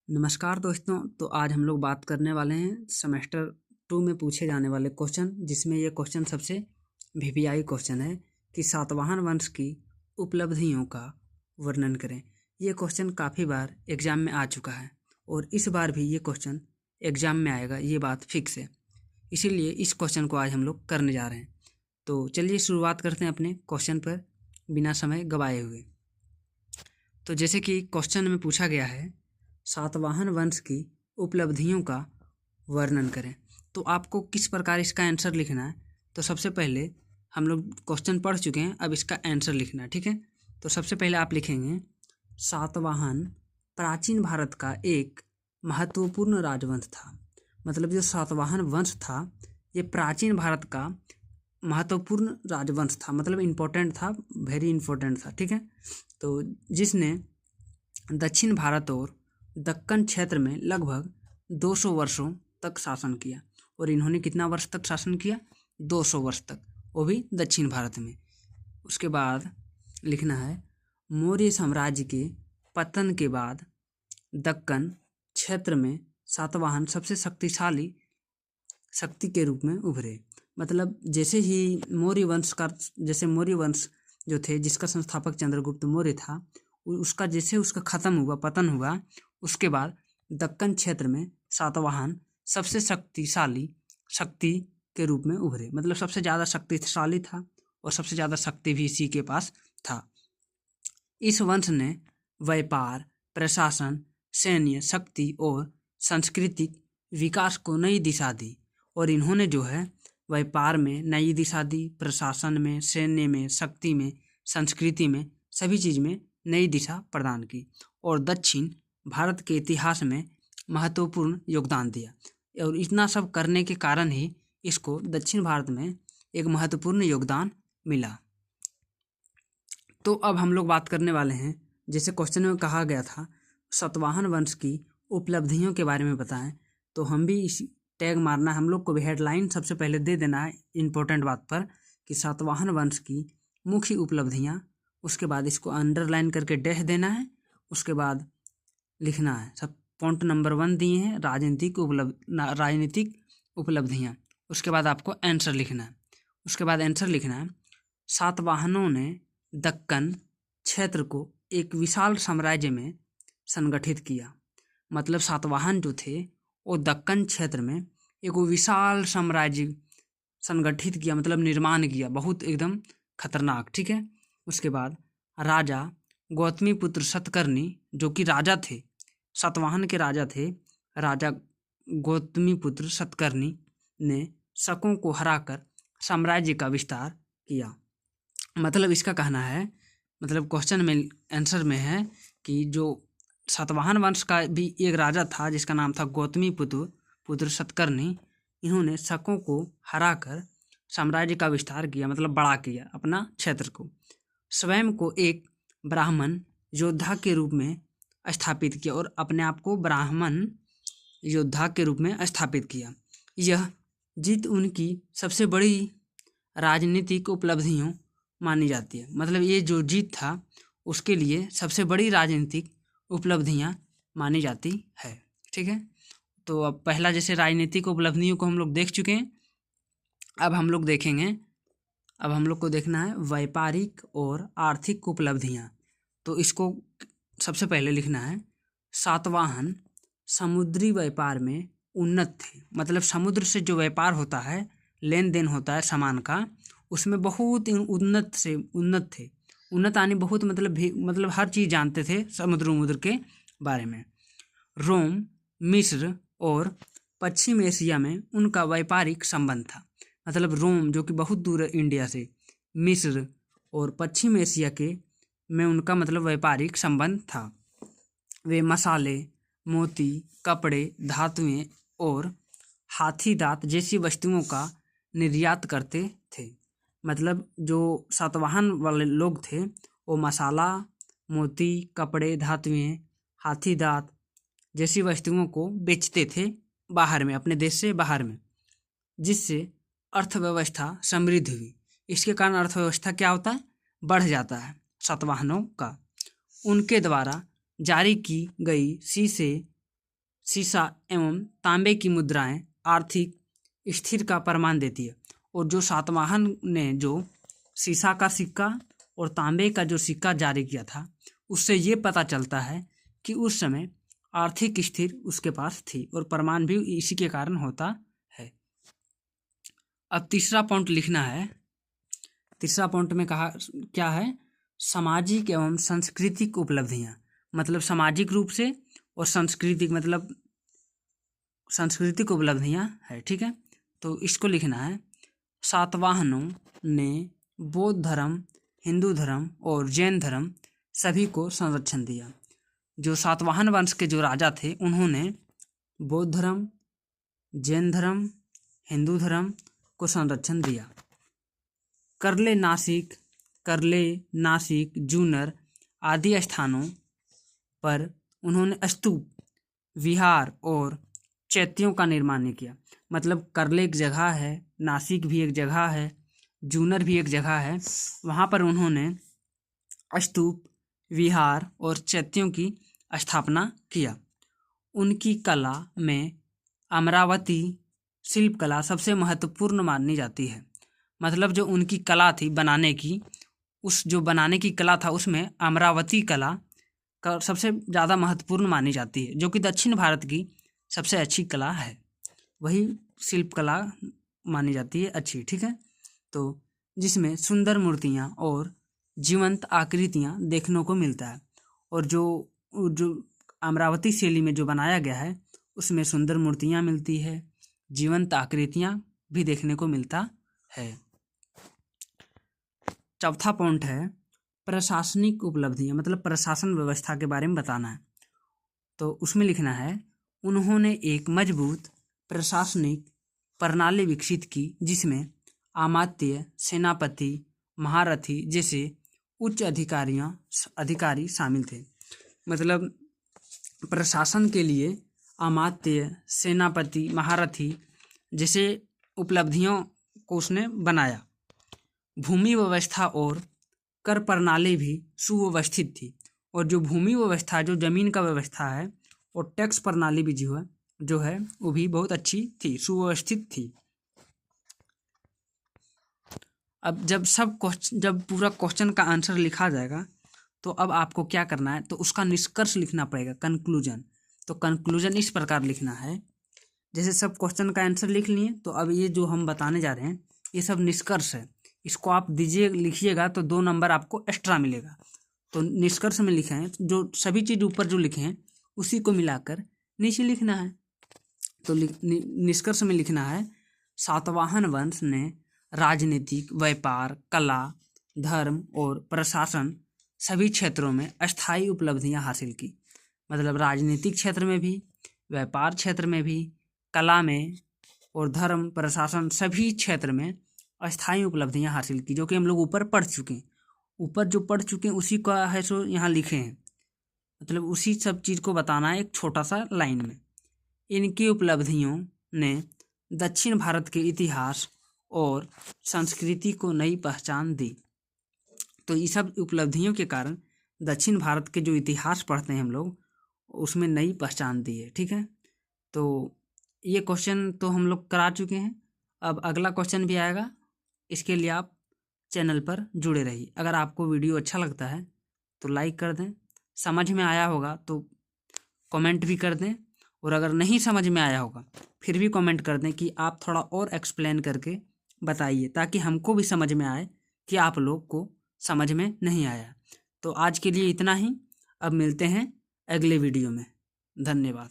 नमस्कार दोस्तों। तो आज हम लोग बात करने वाले हैं सेमेस्टर 2 में पूछे जाने वाले क्वेश्चन, जिसमें ये क्वेश्चन सबसे वीवीआई क्वेश्चन है कि सातवाहन वंश की उपलब्धियों का वर्णन करें। ये क्वेश्चन काफ़ी बार एग्जाम में आ चुका है और इस बार भी ये क्वेश्चन एग्जाम में आएगा, ये बात फिक्स है। इसीलिए इस क्वेश्चन को आज हम लोग करने जा रहे हैं। तो चलिए शुरुआत करते हैं अपने क्वेश्चन पर बिना समय गवाए हुए। तो जैसे कि क्वेश्चन में पूछा गया है, सातवाहन वंश की उपलब्धियों का वर्णन करें। तो आपको किस प्रकार इसका आंसर लिखना है, तो सबसे पहले हम लोग क्वेश्चन पढ़ चुके हैं, अब इसका आंसर लिखना है, ठीक है। तो सबसे पहले आप लिखेंगे, सातवाहन प्राचीन भारत का एक महत्वपूर्ण राजवंश था। मतलब जो सातवाहन वंश था ये प्राचीन भारत का महत्वपूर्ण राजवंश था, मतलब इम्पोर्टेंट था, वेरी इम्पोर्टेंट था, ठीक है। तो जिसने दक्षिण भारत और दक्कन क्षेत्र में लगभग 200 वर्षों तक शासन किया। और इन्होंने कितना वर्ष तक शासन किया? 200 वर्ष तक, वो भी दक्षिण भारत में। उसके बाद लिखना है, मौर्य साम्राज्य के पतन के बाद दक्कन क्षेत्र में सातवाहन सबसे शक्तिशाली शक्ति के रूप में उभरे। मतलब जैसे ही मौर्य वंश जो थे, जिसका संस्थापक चंद्रगुप्त मौर्य था, उसका जैसे उसका खत्म हुआ, पतन हुआ, उसके बाद दक्कन क्षेत्र में सातवाहन सबसे शक्तिशाली शक्ति के रूप में उभरे। मतलब सबसे ज़्यादा शक्तिशाली था और सबसे ज़्यादा शक्ति भी इसी के पास था। इस वंश ने व्यापार, प्रशासन, सैन्य शक्ति और सांस्कृतिक विकास को नई दिशा दी। और इन्होंने जो है व्यापार में नई दिशा दी, प्रशासन में, सैन्य में, शक्ति में, संस्कृति में, सभी चीज़ में नई दिशा प्रदान की और दक्षिण भारत के इतिहास में महत्वपूर्ण योगदान दिया। और इतना सब करने के कारण ही इसको दक्षिण भारत में एक महत्वपूर्ण योगदान मिला। तो अब हम लोग बात करने वाले हैं, जैसे क्वेश्चन में कहा गया था सातवाहन वंश की उपलब्धियों के बारे में बताएं, तो हम भी इस टैग मारना है, हम लोग को भी हेडलाइन सबसे पहले दे देना है इम्पोर्टेंट बात पर कि सातवाहन वंश की मुख्य उपलब्धियां। उसके बाद इसको अंडरलाइन करके डैश देना है। उसके बाद लिखना है, सब पॉइंट नंबर 1 दिए हैं, राजनीतिक उपलब्धियां। उसके बाद आपको आंसर लिखना है। उसके बाद आंसर लिखना है, सातवाहनों ने दक्कन क्षेत्र को एक विशाल साम्राज्य में संगठित किया। मतलब सातवाहन जो थे वो दक्कन क्षेत्र में एक विशाल साम्राज्य संगठित किया, मतलब निर्माण किया, बहुत एकदम खतरनाक, ठीक है। उसके बाद राजा गौतमीपुत्र सतकर्णी, जो कि राजा थे, सातवाहन के राजा थे, राजा गौतमीपुत्र सतकर्णी ने शकों को हराकर साम्राज्य का विस्तार किया। मतलब इसका कहना है, मतलब क्वेश्चन में आंसर में है कि जो सातवाहन वंश का भी एक राजा था जिसका नाम था गौतमीपुत्र सतकर्णी, इन्होंने शकों को हराकर साम्राज्य का विस्तार किया, मतलब बड़ा किया अपना क्षेत्र को। स्वयं को एक ब्राह्मण योद्धा के रूप में स्थापित किया और अपने आप को ब्राह्मण योद्धा के रूप में स्थापित किया। यह जीत उनकी सबसे बड़ी राजनीतिक उपलब्धियों मानी जाती है। मतलब ये जो जीत था उसके लिए सबसे बड़ी राजनीतिक उपलब्धियां मानी जाती है, ठीक है। तो अब पहला जैसे राजनीतिक उपलब्धियों को हम लोग देख चुके हैं, अब हम लोग देखेंगे, अब हम लोग को देखना है व्यापारिक और आर्थिक उपलब्धियां। तो इसको सबसे पहले लिखना है, सातवाहन समुद्री व्यापार में उन्नत थे। मतलब समुद्र से जो व्यापार होता है, लेन देन होता है सामान का, उसमें बहुत उन्नत थे। उन्नत आने बहुत मतलब हर चीज़ जानते थे समुद्र के बारे में। रोम, मिस्र और पश्चिम एशिया में उनका व्यापारिक संबंध था। मतलब रोम जो कि बहुत दूर है इंडिया से, मिस्र और पश्चिम एशिया के में उनका मतलब व्यापारिक संबंध था। वे मसाले, मोती, कपड़े, धातुएं और हाथी दांत जैसी वस्तुओं का निर्यात करते थे। मतलब जो सातवाहन वाले लोग थे वो मसाला, मोती, कपड़े, धातुएं, हाथी दांत जैसी वस्तुओं को बेचते थे बाहर में, अपने देश से बाहर में, जिससे अर्थव्यवस्था समृद्ध हुई। इसके कारण अर्थव्यवस्था क्या होता है? बढ़ जाता है सातवाहनों का। उनके द्वारा जारी की गई शीशे, सीसा एवं तांबे की मुद्राएं आर्थिक स्थिर का प्रमाण देती है। और जो सातवाहन ने जो सीसा का सिक्का और तांबे का जो सिक्का जारी किया था, उससे ये पता चलता है कि उस समय आर्थिक स्थिर उसके पास थी, और प्रमाण भी इसी के कारण होता है। अब तीसरा पॉइंट लिखना है। तीसरा पॉइंट में कहा क्या है, सामाजिक एवं सांस्कृतिक उपलब्धियां, मतलब सामाजिक रूप से और सांस्कृतिक मतलब सांस्कृतिक उपलब्धियां है। ठीक है, तो इसको लिखना है। सातवाहनों ने बौद्ध धर्म, हिंदू धर्म और जैन धर्म सभी को संरक्षण दिया। जो सातवाहन वंश के जो राजा थे, उन्होंने बौद्ध धर्म, जैन धर्म, हिंदू धर्म को संरक्षण दिया। करले, नासिक, जूनर आदि स्थानों पर उन्होंने स्तूप, विहार और चैत्यों का निर्माण नहीं किया। मतलब करले एक जगह है, नासिक भी एक जगह है, जूनर भी एक जगह है, वहाँ पर उन्होंने स्तूप, विहार और चैत्यों की स्थापना किया। उनकी कला में अमरावती शिल्प कला सबसे महत्वपूर्ण मानी जाती है। मतलब जो उनकी कला थी बनाने की, उस जो बनाने की कला था उसमें अमरावती कला का सबसे ज़्यादा महत्वपूर्ण मानी जाती है, जो कि दक्षिण भारत की सबसे अच्छी कला है, वही शिल्प कला मानी जाती है अच्छी। ठीक है, तो जिसमें सुंदर मूर्तियाँ और जीवंत आकृतियाँ देखने को मिलता है। और जो अमरावती शैली में जो बनाया गया है, उसमें सुंदर मूर्तियाँ मिलती है, जीवंत आकृतियाँ भी देखने को मिलता है। चौथा पॉइंट है प्रशासनिक उपलब्धियाँ, मतलब प्रशासन व्यवस्था के बारे में बताना है। तो उसमें लिखना है, उन्होंने एक मजबूत प्रशासनिक प्रणाली विकसित की, जिसमें अमात्य, सेनापति, महारथी जैसे उच्च अधिकारी शामिल थे। मतलब प्रशासन के लिए अमात्य, सेनापति, महारथी जैसे उपलब्धियों को उसने बनाया। भूमि व्यवस्था और कर प्रणाली भी सुव्यवस्थित थी। और जो भूमि व्यवस्था, जो जमीन का व्यवस्था है, और टैक्स प्रणाली भी जो है वो भी बहुत अच्छी थी, सुव्यवस्थित थी। अब जब पूरा क्वेश्चन का आंसर लिखा जाएगा, तो अब आपको क्या करना है, तो उसका निष्कर्ष लिखना पड़ेगा, कंक्लूजन। तो कंक्लूजन इस प्रकार लिखना है, जैसे सब क्वेश्चन का आंसर लिख लिए, तो अब ये जो हम बताने जा रहे हैं ये सब निष्कर्ष है। इसको आप लिखिएगा तो 2 नंबर आपको एक्स्ट्रा मिलेगा। तो निष्कर्ष में लिखे हैं, जो सभी चीज़ ऊपर जो लिखे हैं उसी को मिलाकर नीचे लिखना है। तो निष्कर्ष में लिखना है, सातवाहन वंश ने राजनीतिक, व्यापार, कला, धर्म और प्रशासन सभी क्षेत्रों में अस्थायी उपलब्धियां हासिल की। मतलब राजनीतिक क्षेत्र में भी, व्यापार क्षेत्र में भी, कला में और धर्म, प्रशासन सभी क्षेत्र में अस्थायी उपलब्धियां हासिल की, जो कि हम लोग ऊपर पढ़ चुके हैं। ऊपर जो पढ़ चुके हैं उसी का है सो यहाँ लिखे हैं। मतलब उसी सब चीज़ को बताना है एक छोटा सा लाइन में। इनकी उपलब्धियों ने दक्षिण भारत के इतिहास और संस्कृति को नई पहचान दी। तो ये सब उपलब्धियों के कारण दक्षिण भारत के जो इतिहास पढ़ते हैं हम लोग, उसमें नई पहचान दी है। ठीक है, तो ये क्वेश्चन तो हम लोग करा चुके हैं। अब अगला क्वेश्चन भी आएगा, इसके लिए आप चैनल पर जुड़े रहिए। अगर आपको वीडियो अच्छा लगता है तो लाइक कर दें, समझ में आया होगा तो कमेंट भी कर दें, और अगर नहीं समझ में आया होगा फिर भी कमेंट कर दें कि आप थोड़ा और एक्सप्लेन करके बताइए, ताकि हमको भी समझ में आए कि आप लोग को समझ में नहीं आया। तो आज के लिए इतना ही, अब मिलते हैं अगले वीडियो में। धन्यवाद।